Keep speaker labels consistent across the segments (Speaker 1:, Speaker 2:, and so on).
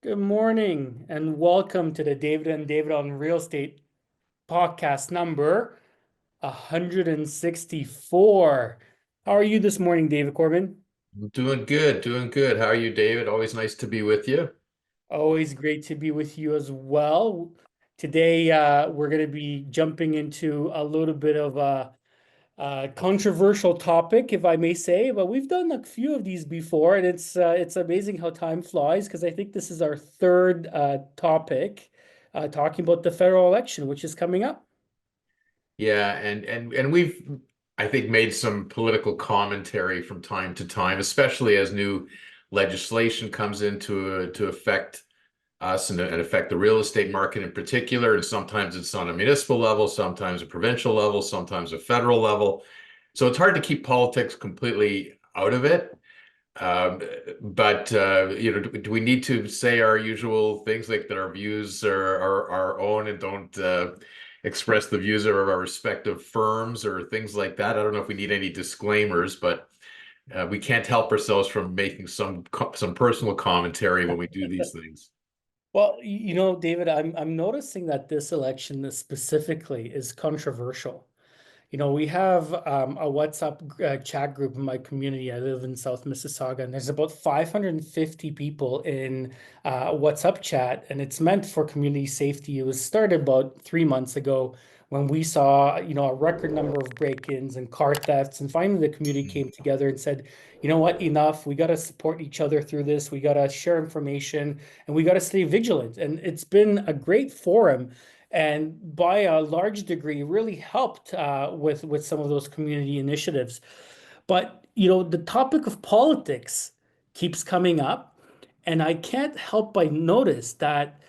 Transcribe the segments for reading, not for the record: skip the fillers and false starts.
Speaker 1: Good morning and welcome to the David and David on Real Estate podcast number 164. How are you this morning, David Korman?
Speaker 2: Doing good, doing good. How are you, David? Always nice to be with you.
Speaker 1: Always great to be with you as well. Today, we're going to be jumping into a little bit of a controversial topic, if I may say, but we've done a few of these before, and it's amazing how time flies because I think this is our third topic talking about the federal election, which is coming up.
Speaker 2: Yeah, and we've I think made some political commentary from time to time, especially as new legislation comes into to affect us and affect the real estate market in particular. And sometimes it's on a municipal level, sometimes a provincial level, sometimes a federal level. So it's hard to keep politics completely out of it. Um, do we need to say our usual things like that our views are our own and don't express the views of our respective firms or things like that? I don't know if we need any disclaimers, but we can't help ourselves from making some personal commentary when we do these things.
Speaker 1: Well, David, I'm noticing that this election specifically is controversial. We have a WhatsApp chat group in my community. I live in South Mississauga, and there's about 550 people in WhatsApp chat, and it's meant for community safety. It was started about 3 months ago when we saw, a record number of break-ins and car thefts, and finally the community came together and said, you know what, enough. We got to support each other through this. We got to share information, and we got to stay vigilant. And it's been a great forum and by a large degree really helped with some of those community initiatives. But the topic of politics keeps coming up, and I can't help but notice that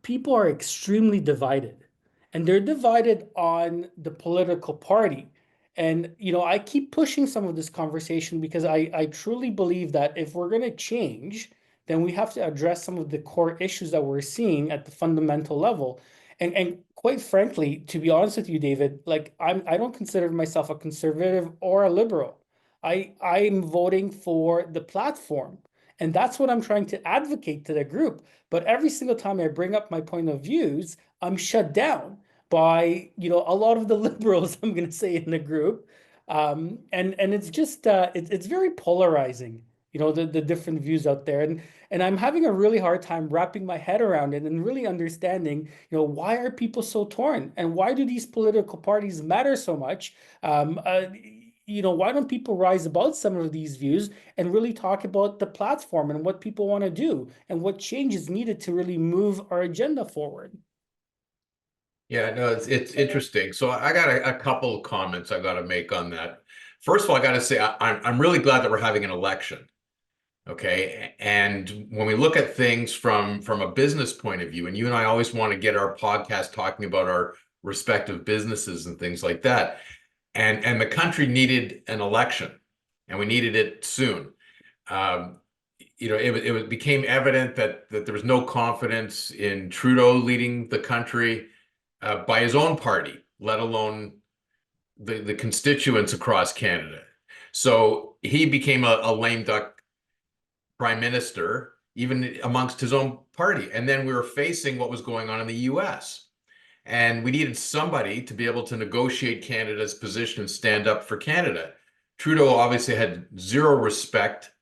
Speaker 1: people are extremely divided, and they're divided on the political party. And I keep pushing some of this conversation because I truly believe that if we're going to change, then we have to address some of the core issues that we're seeing at the fundamental level. And quite frankly, to be honest with you, David, like I don't consider myself a conservative or a liberal. I'm voting for the platform. And that's what I'm trying to advocate to the group. But every single time I bring up my point of views, I'm shut down by, a lot of the liberals, I'm going to say, in the group. And it's just it's very polarizing, the different views out there. And I'm having a really hard time wrapping my head around it and really understanding, why are people so torn and why do these political parties matter so much? Why don't people rise above some of these views and really talk about the platform and what people want to do and what change is needed to really move our agenda forward?
Speaker 2: Yeah, no, it's interesting. So I got a couple of comments I got to make on that. First of all, I got to say I'm really glad that we're having an election. Okay. And when we look at things from a business point of view, and you and I always want to get our podcast talking about our respective businesses and things like that. And the country needed an election, and we needed it soon. Um, it became evident that there was no confidence in Trudeau leading the country by his own party, let alone the constituents across Canada. So he became a lame duck prime minister, even amongst his own party. And then we were facing what was going on in the US. And we needed somebody to be able to negotiate Canada's position and stand up for Canada. Trudeau obviously had zero respect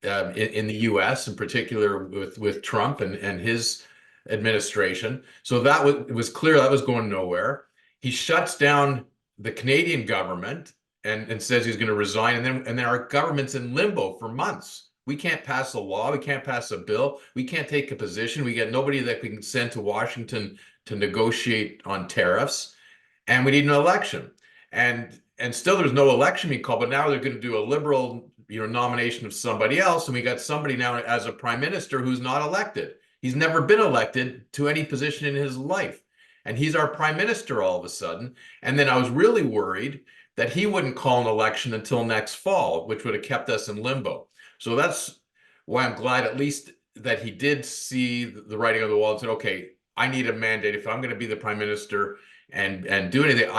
Speaker 2: in the US, in particular with Trump and his administration. So that was clear that was going nowhere. He shuts down the Canadian government and says he's going to resign. And then our government's in limbo for months. We can't pass a law. We can't pass a bill. We can't take a position. We get nobody that we can send to Washington to negotiate on tariffs. And we need an election. And still there's no election being called, but now they're going to do a liberal, nomination of somebody else. And we got somebody now as a prime minister who's not elected. He's never been elected to any position in his life. And he's our prime minister all of a sudden. And then I was really worried that he wouldn't call an election until next fall, which would have kept us in limbo. So that's why I'm glad at least that he did see the writing on the wall and said, okay, I need a mandate. If I'm going to be the prime minister and do anything,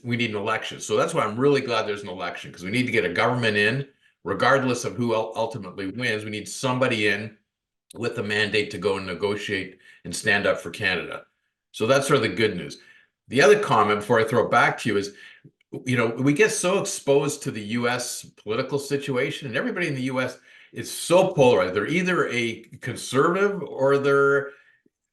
Speaker 2: we need an election. So that's why I'm really glad there's an election, because we need to get a government in, regardless of who ultimately wins. We need somebody in with a mandate to go and negotiate and stand up for Canada. So that's sort of the good news. The other comment before I throw it back to you is, we get so exposed to the US political situation, and everybody in the US is so polarized. They're either a conservative or they're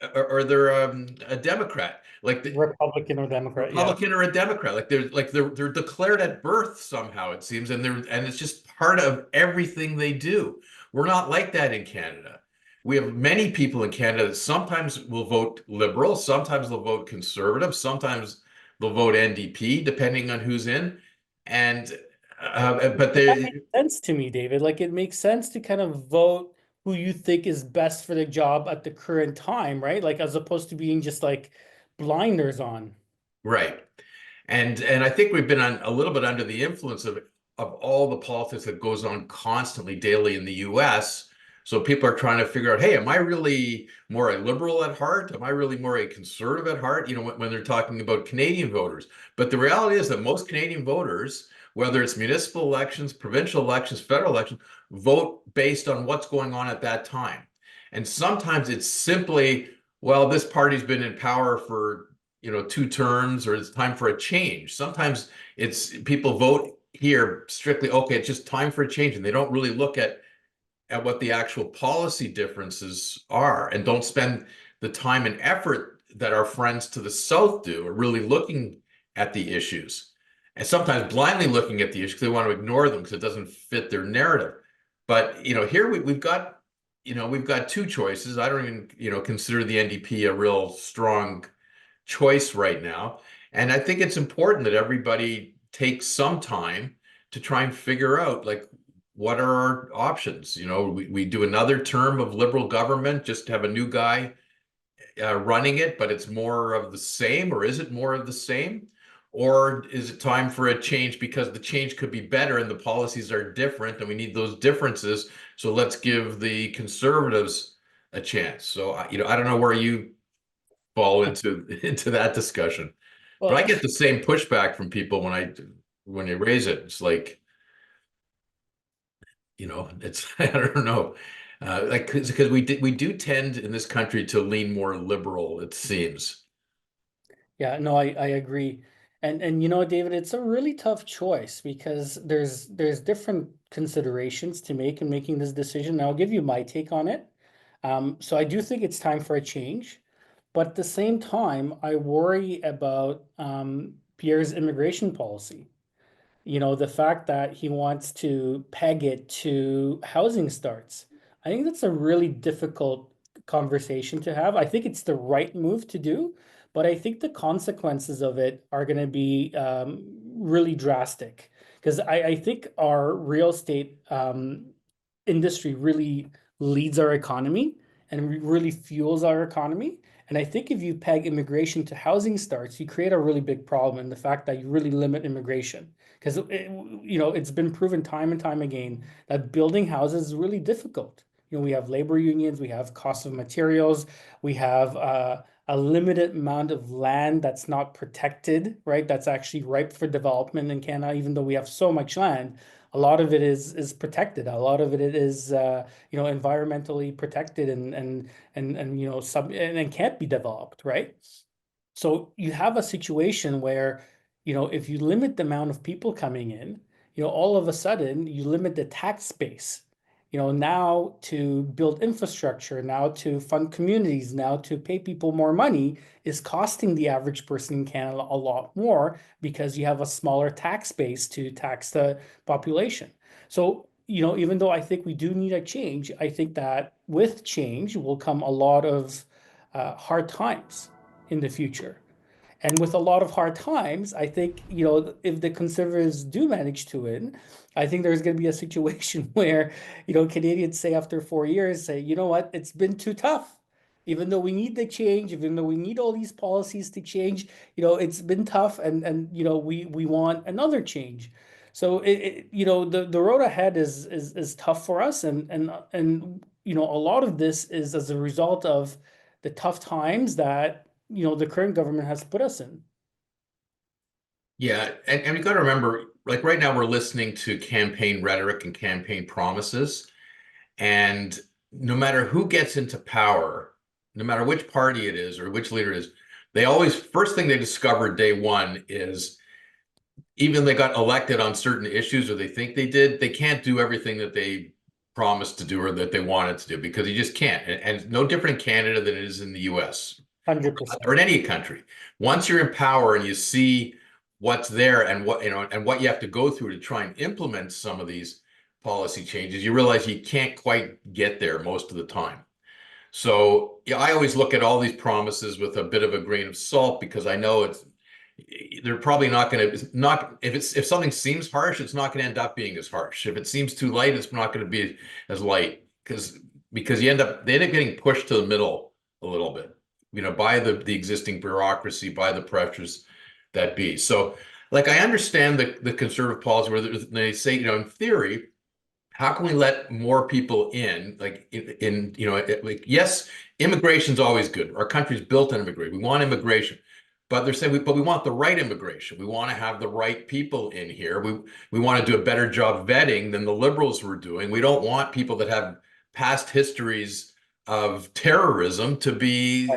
Speaker 2: a Democrat. Like the
Speaker 1: Republican or Democrat, yeah.
Speaker 2: Republican or a Democrat. Like they're declared at birth somehow, it seems, and it's just part of everything they do. We're not like that in Canada. We have many people in Canada that sometimes will vote Liberal, sometimes they'll vote Conservative, sometimes they'll vote NDP, depending on who's in. And but
Speaker 1: But that
Speaker 2: they
Speaker 1: makes sense to me, David. Like it makes sense to kind of vote who you think is best for the job at the current time, right? Like as opposed to being just like blinders on.
Speaker 2: right. And I think we've been on a little bit under the influence of all the politics that goes on constantly daily in the US. So people are trying to figure out, hey, am I really more a liberal at heart? Am I really more a conservative at heart? When they're talking about Canadian voters. But the reality is that most Canadian voters, whether it's municipal elections, provincial elections, federal elections, vote based on what's going on at that time. And sometimes it's simply, well, this party's been in power for 2 terms, or it's time for a change. Sometimes it's people vote here strictly, okay, it's just time for a change, and they don't really look at what the actual policy differences are, and don't spend the time and effort that our friends to the south do, are really looking at the issues, and sometimes blindly looking at the issues because they want to ignore them because it doesn't fit their narrative. But here we've got two choices. I don't even consider the NDP a real strong choice right now. And I think it's important that everybody takes some time to try and figure out, like, what are our options? We do another term of Liberal government, just to have a new guy running it, but it's more of the same, or is it more of the same? Or is it time for a change because the change could be better and the policies are different and we need those differences? So let's give the Conservatives a chance. So, I don't know where you fall into that discussion. But I
Speaker 1: Well,
Speaker 2: get the same pushback from people when you raise it. It's like, it's I don't know. Like because we do tend in this country to lean more liberal, it seems.
Speaker 1: yeah, no, I agree. And you know, David, it's a really tough choice because there's different considerations to make in making this decision. And I'll give you my take on it. So I do think it's time for a change, but at the same time, I worry about Pierre's immigration policy. The fact that he wants to peg it to housing starts. I think that's a really difficult conversation to have. I think it's the right move to do, but I think the consequences of it are going to be really drastic because I think our real estate industry really leads our economy and really fuels our economy. And I think if you peg immigration to housing starts, you create a really big problem in the fact that you really limit immigration. Because it's been proven time and time again that building houses is really difficult. We have labor unions, we have cost of materials, we have a limited amount of land that's not protected, right? That's actually ripe for development in Canada, even though we have so much land. A lot of it is protected. A lot of it is environmentally protected and and can't be developed, right? So you have a situation where, if you limit the amount of people coming in, all of a sudden you limit the tax base. Now to build infrastructure, now to fund communities, now to pay people more money is costing the average person in Canada a lot more because you have a smaller tax base to tax the population. So, even though I think we do need a change, I think that with change will come a lot of hard times in the future. And with a lot of hard times, I think, if the Conservatives do manage to win, I think there's going to be a situation where, Canadians say after 4 years, say, you know what, it's been too tough. Even though we need the change, even though we need all these policies to change, it's been tough and we want another change. So the road ahead is tough for us and a lot of this is as a result of the tough times that the current government has put us in.
Speaker 2: Yeah, and we got to remember, like right now, we're listening to campaign rhetoric and campaign promises, and no matter who gets into power, no matter which party it is or which leader it is, they always, first thing they discover day one is even they got elected on certain issues or they think they did, they can't do everything that they promised to do or that they wanted to do because you just can't. And no different in Canada than it is in the US
Speaker 1: 100%.
Speaker 2: or in any country. Once you're in power and you see what's there and what, and what you have to go through to try and implement some of these policy changes, you realize you can't quite get there most of the time. So yeah, I always look at all these promises with a bit of a grain of salt because I know they're probably not going to not if something seems harsh, it's not going to end up being as harsh. If it seems too light, it's not going to be as light because they end up getting pushed to the middle a little bit, by the existing bureaucracy, by the pressures that be. So like I understand the conservative policy where they say, in theory, how can we let more people in? Like like yes, immigration's always good. Our country's built on immigration. We want immigration, but they're saying, but we want the right immigration. We want to have the right people in here. We want to do a better job vetting than the liberals were doing. We don't want people that have past histories of terrorism to be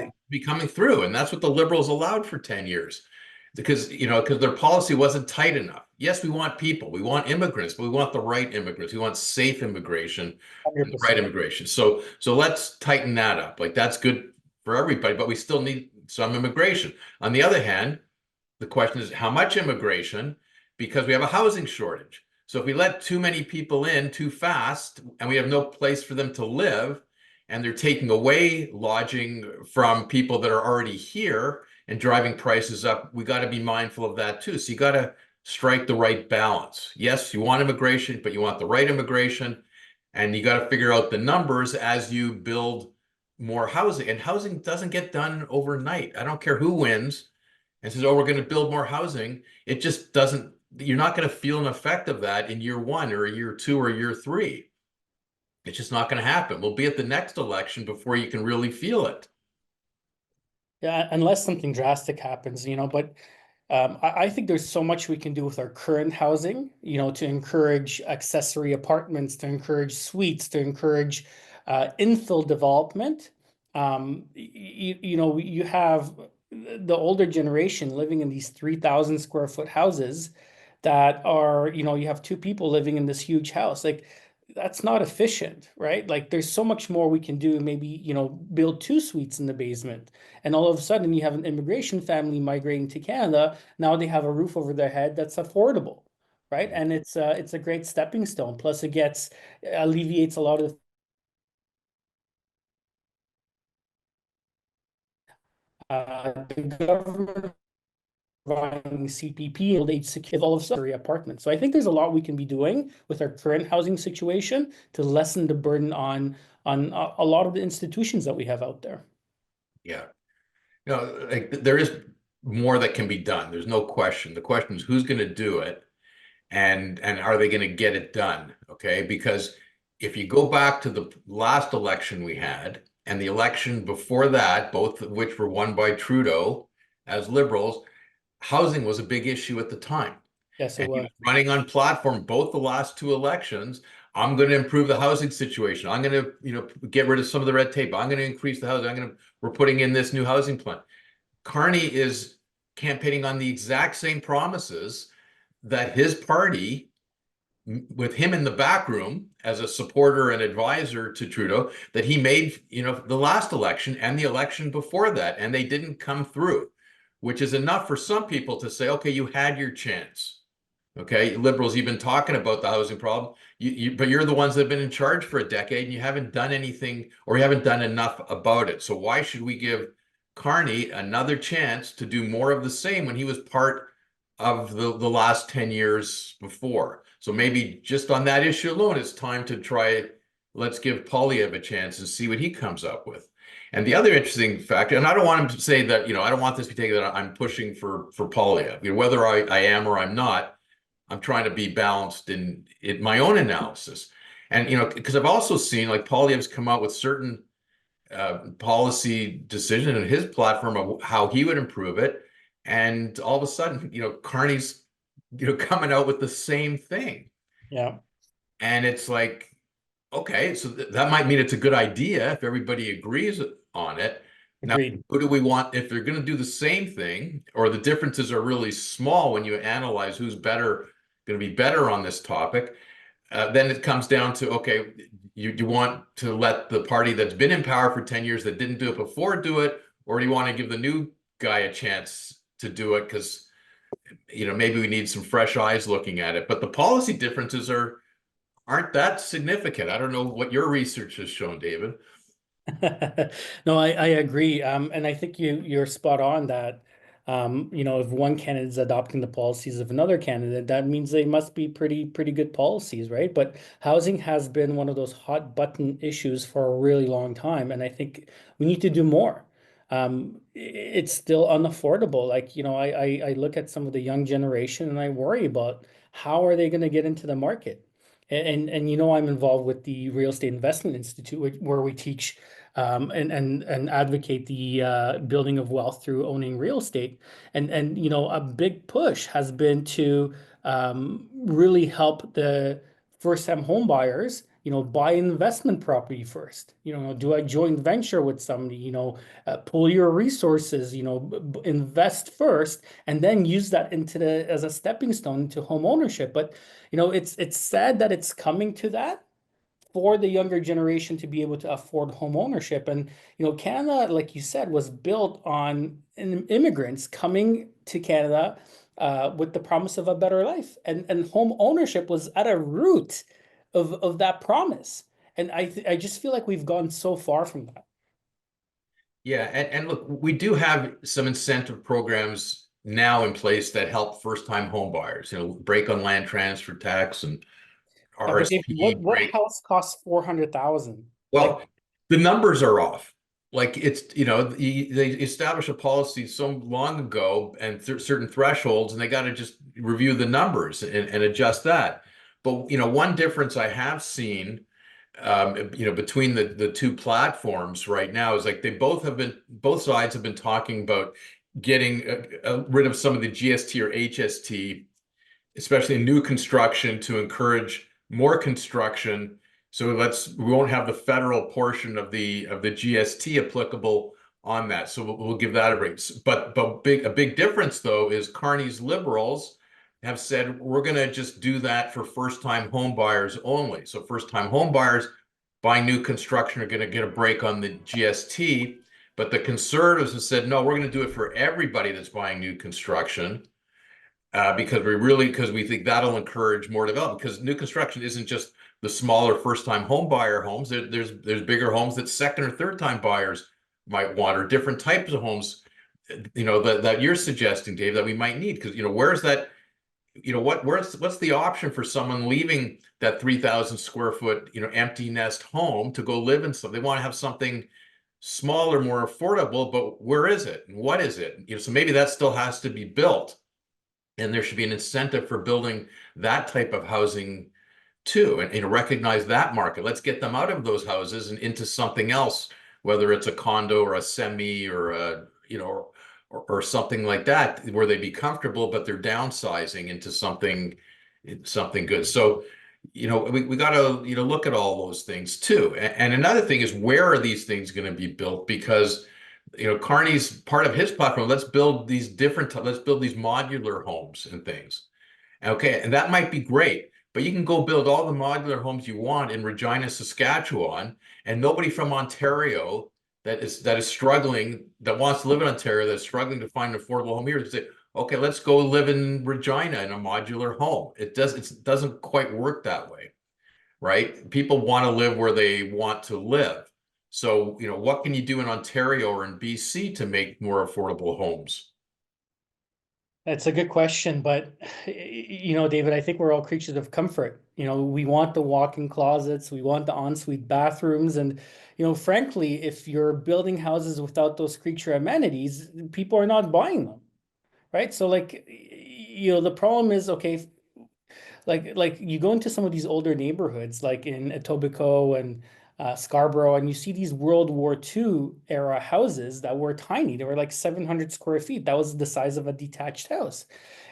Speaker 2: coming through, and that's what the liberals allowed for 10 years because their policy wasn't tight enough. Yes, we want people, we want immigrants, but we want the right immigrants. We want safe immigration and the right
Speaker 1: 100%.
Speaker 2: immigration. So let's tighten that up. Like that's good for everybody, but we still need some immigration. On the other hand, the question is how much immigration? Because we have a housing shortage. So if we let too many people in too fast and we have no place for them to live, and they're taking away lodging from people that are already here and driving prices up, we got to be mindful of that too. So you got to strike the right balance. Yes, you want immigration, but you want the right immigration, and you got to figure out the numbers as you build more housing. And housing doesn't get done overnight. I don't care who wins and says, "Oh, we're going to build more housing." It just doesn't. You're not going to feel an effect of that in year one or year two or year three. It's just not going to happen. We'll be at the next election before you can really feel it.
Speaker 1: Yeah, unless something drastic happens, but I think there's so much we can do with our current housing, to encourage accessory apartments, to encourage suites, to encourage infill development. You have the older generation living in these 3,000 square foot houses that are, you have two people living in this huge house. Like, that's not efficient, right? Like, there's so much more we can do. Maybe, build two suites in the basement. And all of a sudden, you have an immigration family migrating to Canada. Now they have a roof over their head that's affordable, right? And it's a great stepping stone. Plus, it alleviates a lot of the government providing CPP and age secure all of Surrey apartments. So I think there's a lot we can be doing with our current housing situation to lessen the burden on a lot of the institutions that we have out there.
Speaker 2: Yeah. No, like there is more that can be done. There's no question. The question is who's going to do it and are they going to get it done? Okay. Because if you go back to the last election we had and the election before that, both of which were won by Trudeau as liberals, housing was a big issue at the time.
Speaker 1: Yes, it
Speaker 2: And he
Speaker 1: was.
Speaker 2: was running on platform both the last two elections. I'm going to improve the housing situation. I'm going to, get rid of some of the red tape. I'm going to increase the housing. We're putting in this new housing plan. Carney is campaigning on the exact same promises that his party, with him in the back room as a supporter and advisor to Trudeau, that he made, the last election and the election before that, and they didn't come through, which is enough for some people to say, okay, you had your chance. Okay, liberals, you've been talking about the housing problem, but you're the ones that have been in charge for a decade and you haven't done anything or you haven't done enough about it. So why should we give Carney another chance to do more of the same when he was part of the last 10 years before? So maybe just on that issue alone, it's time to try, let's give Poilievre a chance and see what he comes up with. And the other interesting factor, and I don't want him to say that, I don't want this to be taken that I'm pushing for Poilievre. Whether I am or I'm not, I'm trying to be balanced in my own analysis. And, because I've also seen like Poilievre's come out with certain policy decision in his platform of how he would improve it. And all of a sudden, Carney's, coming out with the same thing.
Speaker 1: Yeah.
Speaker 2: And it's like, Okay, so that might mean it's a good idea if everybody agrees on it. Now,
Speaker 1: Agreed.
Speaker 2: who do we want if they're going to do the same thing, or the differences are really small when you analyze who's going to be better on this topic? Then it comes down to, okay, you want to let the party that's been in power for 10 years that didn't do it before do it, or do you want to give the new guy a chance to do it because maybe we need some fresh eyes looking at it. But the policy differences aren't that significant. I don't know what your research has shown, David.
Speaker 1: No, I agree. And I think you're spot on that, if one candidate is adopting the policies of another candidate, that means they must be pretty good policies, right? But housing has been one of those hot button issues for a really long time, and I think we need to do more. It's still unaffordable. Like, I look at some of the young generation and I worry about how are they going to get into the market. And I'm involved with the Real Estate Investment Institute, where we teach and advocate the building of wealth through owning real estate. And a big push has been to really help the first-time home buyers, buy investment property first. Do I joint venture with somebody? Pull your resources. Invest first, and then use that as a stepping stone to home ownership. But it's sad that it's coming to that for the younger generation to be able to afford home ownership. And Canada, like you said, was built on immigrants coming to Canada with the promise of a better life, and home ownership was at a root of that promise. And I just feel like we've gone so far from that.
Speaker 2: Yeah, and look, we do have some incentive programs now in place that help first-time home buyers, break on land transfer tax and
Speaker 1: Yeah, but David, what
Speaker 2: RSP
Speaker 1: what
Speaker 2: break.
Speaker 1: house costs 400,000? Like,
Speaker 2: Well, the numbers are off. Like they established a policy so long ago and certain thresholds, and they got to just review the numbers and adjust that. But one difference I have seen, between the two platforms right now is like both sides have been talking about getting rid of some of the GST or HST, especially in new construction, to encourage more construction. So we won't have the federal portion of the GST applicable on that. So we'll give that a break. But a big difference though is Carney's Liberals have said we're going to just do that for first-time home buyers only. So first-time home buyers buying new construction are going to get a break on the GST. But the Conservatives have said, no, we're going to do it for everybody that's buying new construction, because we think that'll encourage more development. Because new construction isn't just the smaller first-time home buyer homes. There's bigger homes that second or third-time buyers might want, or different types of homes, that you're suggesting, Dave, that we might need. Because where's that? What's the option for someone leaving that 3,000 square foot empty nest home to go live in something? They want to have something smaller, more affordable, but where is it and what is it? So maybe that still has to be built. And there should be an incentive for building that type of housing too, and recognize that market. Let's get them out of those houses and into something else, whether it's a condo or a semi or or something like that, where they be comfortable, but they're downsizing into something good. So, we got to look at all those things too. And another thing is, where are these things going to be built? Because Carney's part of his platform, let's build these modular homes and things. Okay, and that might be great, but you can go build all the modular homes you want in Regina, Saskatchewan, and nobody from Ontario that is struggling, that wants to live in Ontario, that's struggling to find an affordable home here, say, okay, let's go live in Regina in a modular home. It doesn't quite work that way, right? People want to live where they want to live. So, what can you do in Ontario or in BC to make more affordable homes?
Speaker 1: that's a good question, but David, I think we're all creatures of comfort. We want the walk-in closets, we want the ensuite bathrooms, and frankly, if you're building houses without those creature amenities, people are not buying them, right? So like, the problem is, okay, like you go into some of these older neighborhoods, like in Etobicoke and Scarborough, and you see these World War II era houses that were tiny. They were like 700 square feet. That was the size of a detached house,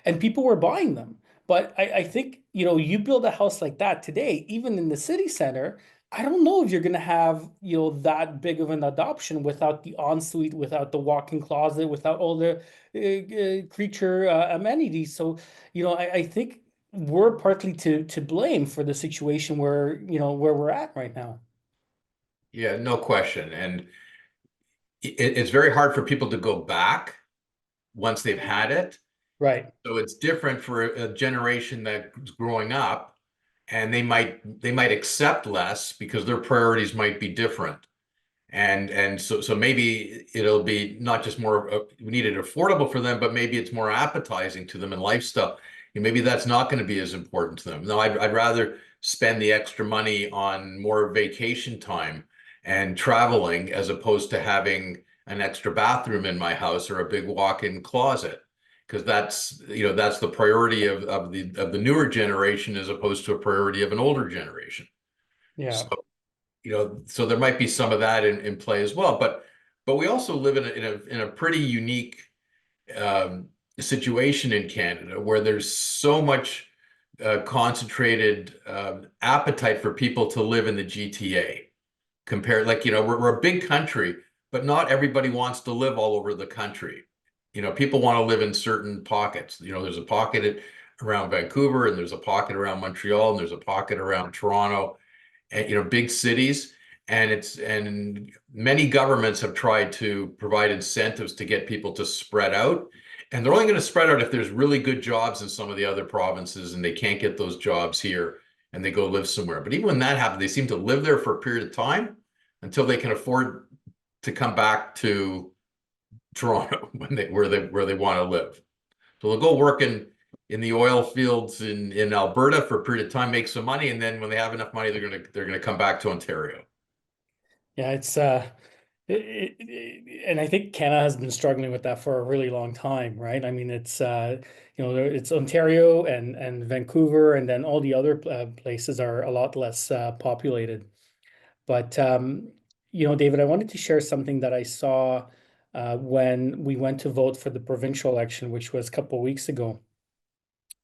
Speaker 1: and people were buying them. But I think you build a house like that today, even in the city center. I don't know if you're gonna have, that big of an adoption without the ensuite, without the walk-in closet, without all the creature amenities. So, I think we're partly to blame for the situation where we're at right now.
Speaker 2: Yeah, no question. And it's very hard for people to go back once they've had it.
Speaker 1: Right.
Speaker 2: So it's different for a generation that's growing up, and they might accept less because their priorities might be different. And so maybe it'll be not just more we need it affordable for them, but maybe it's more appetizing to them in lifestyle. And maybe that's not going to be as important to them. No, I'd rather spend the extra money on more vacation time and traveling as opposed to having an extra bathroom in my house or a big walk-in closet. Because that's the priority of the newer generation as opposed to a priority of an older generation.
Speaker 1: Yeah.
Speaker 2: So so there might be some of that in play as well. But we also live in a pretty unique um, situation in Canada where there's so much concentrated appetite for people to live in the GTA. Compared, like, we're a big country, but not everybody wants to live all over the country. People want to live in certain pockets. There's a pocket around Vancouver, and there's a pocket around Montreal, and there's a pocket around Toronto, and big cities. And many governments have tried to provide incentives to get people to spread out, and they're only going to spread out if there's really good jobs in some of the other provinces and they can't get those jobs here and they go live somewhere. But even when that happens, they seem to live there for a period of time until they can afford to come back to Toronto where they want to live. So they'll go work in the oil fields in Alberta for a period of time, make some money, and then when they have enough money, they're gonna come back to Ontario.
Speaker 1: Yeah, and I think Canada has been struggling with that for a really long time, right? I mean, it's Ontario and Vancouver, and then all the other places are a lot less populated. But David, I wanted to share something that I saw when we went to vote for the provincial election, which was a couple of weeks ago.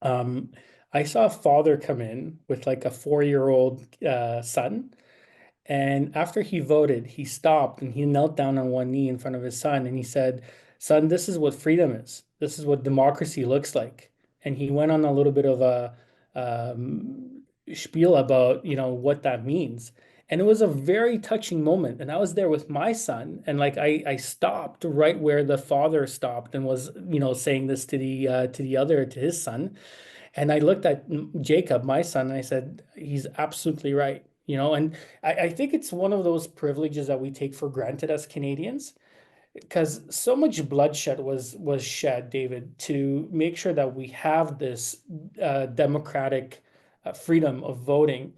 Speaker 1: Um, I saw a father come in with like a 4-year-old son. And after he voted, he stopped and he knelt down on one knee in front of his son and he said, "Son, this is what freedom is. This is what democracy looks like." And he went on a little bit of a spiel about, what that means. And it was a very touching moment. And I was there with my son, and like I stopped right where the father stopped and was, saying this to his son. And I looked at Jacob, my son, and I said, he's absolutely right. And I think it's one of those privileges that we take for granted as Canadians, because so much bloodshed was shed, David, to make sure that we have this democratic freedom of voting.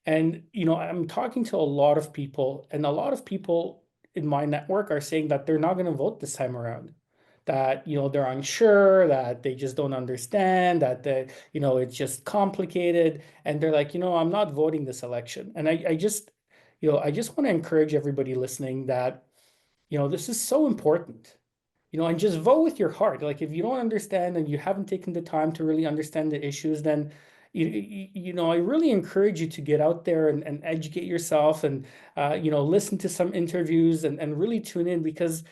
Speaker 1: And I'm talking to a lot of people, and a lot of people in my network are saying that they're not going to vote this time around. That they're unsure, that they just don't understand, that it's just complicated, and they're like, I'm not voting this election. And I just want to encourage everybody listening that this is so important, and just vote with your heart. Like if you don't understand and you haven't taken the time to really understand the issues, then I really encourage you to get out there and educate yourself and listen to some interviews and really tune in because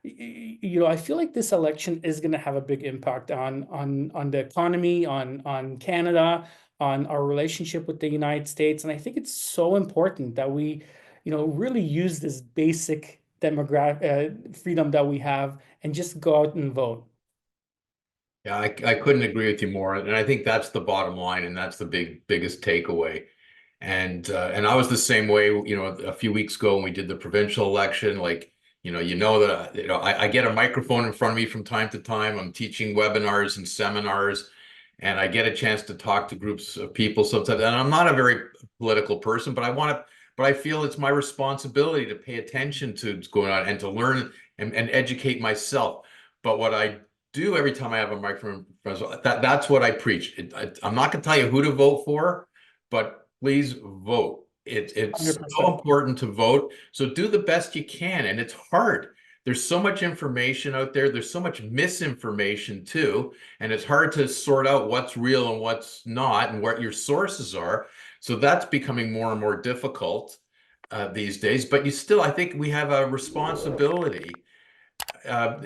Speaker 1: I feel like this election is going to have a big impact on the economy, on Canada, on our relationship with the United States. And I think it's so important that we really use this basic demographic freedom that we have and just go out and vote.
Speaker 2: Yeah, I couldn't agree with you more. And I think that's the bottom line, and that's the biggest takeaway. And I was the same way, a few weeks ago when we did the provincial election. Like, that I get a microphone in front of me from time to time. I'm teaching webinars and seminars, and I get a chance to talk to groups of people sometimes. And I'm not a very political person, but I feel it's my responsibility to pay attention to what's going on and to learn and educate myself. But what I do every time I have a microphone, that's what I preach. I'm not going to tell you who to vote for, but please vote. It's so
Speaker 1: 100%.
Speaker 2: important to vote. So do the best you can. And it's hard. There's so much information out there. There's so much misinformation too. And it's hard to sort out what's real and what's not and what your sources are. So that's becoming more and more difficult. these days, but you still, I think we have a responsibility uh,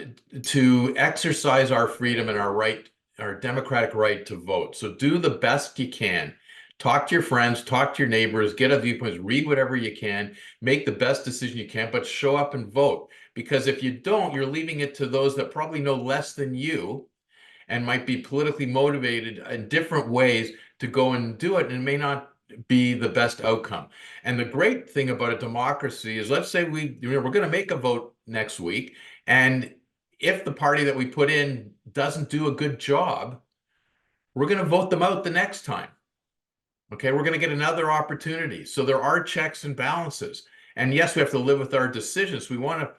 Speaker 2: to exercise our freedom and our right, our democratic right to vote. So do the best you can. Talk to your friends, talk to your neighbors, get a viewpoint, read whatever you can, make the best decision you can, but show up and vote. Because if you don't, you're leaving it to those that probably know less than you and might be politically motivated in different ways to go and do it, and it may not be the best outcome. And the great thing about a democracy is, let's say we're going to make a vote next week, and if the party that we put in doesn't do a good job, we're going to vote them out the next time. Okay, we're going to get another opportunity. So there are checks and balances. And yes, we have to live with our decisions. We want to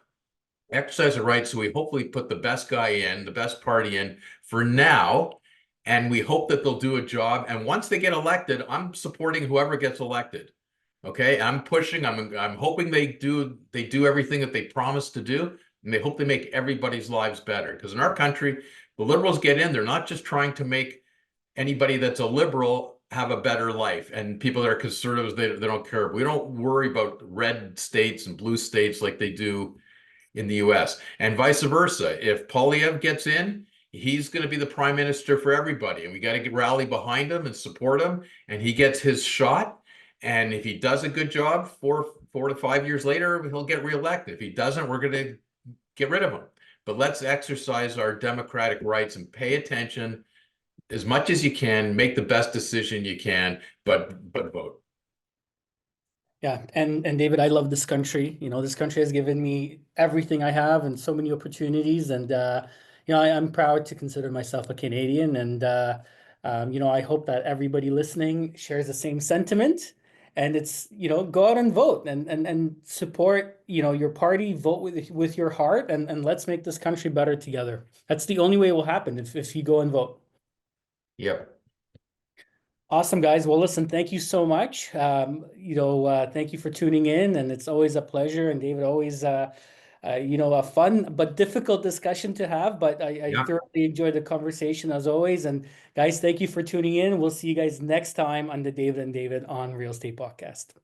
Speaker 2: exercise the right, so we hopefully put the best guy in, the best party in for now, and we hope that they'll do a job. And once they get elected, I'm supporting whoever gets elected. Okay, I'm pushing. I'm hoping they do everything that they promised to do, and they hope they make everybody's lives better. Because in our country, the liberals get in. They're not just trying to make anybody that's a liberal have a better life, and people that are conservatives, they don't care. We don't worry about red states and blue states like they do in the US, and vice versa. If Polyev gets in, he's going to be the prime minister for everybody, and we got to rally behind him and support him, and he gets his shot. And if he does a good job, 4 to 5 years later, he'll get reelected. If he doesn't, we're going to get rid of him. But let's exercise our democratic rights and pay attention as much as you can, make the best decision you can, but vote.
Speaker 1: Yeah, and David, I love this country. This country has given me everything I have and so many opportunities. And I'm proud to consider myself a Canadian. And I hope that everybody listening shares the same sentiment. And it's, go out and vote and support, your party, vote with your heart, and let's make this country better together. That's the only way it will happen if you go and vote.
Speaker 2: Yep.
Speaker 1: Awesome, guys. Well, listen, thank you so much. Thank you for tuning in, and it's always a pleasure. And David, always, a fun but difficult discussion to have. But I
Speaker 2: Yep.
Speaker 1: thoroughly enjoyed the conversation as always. And guys, thank you for tuning in. We'll see you guys next time on the David and David on Real Estate Podcast.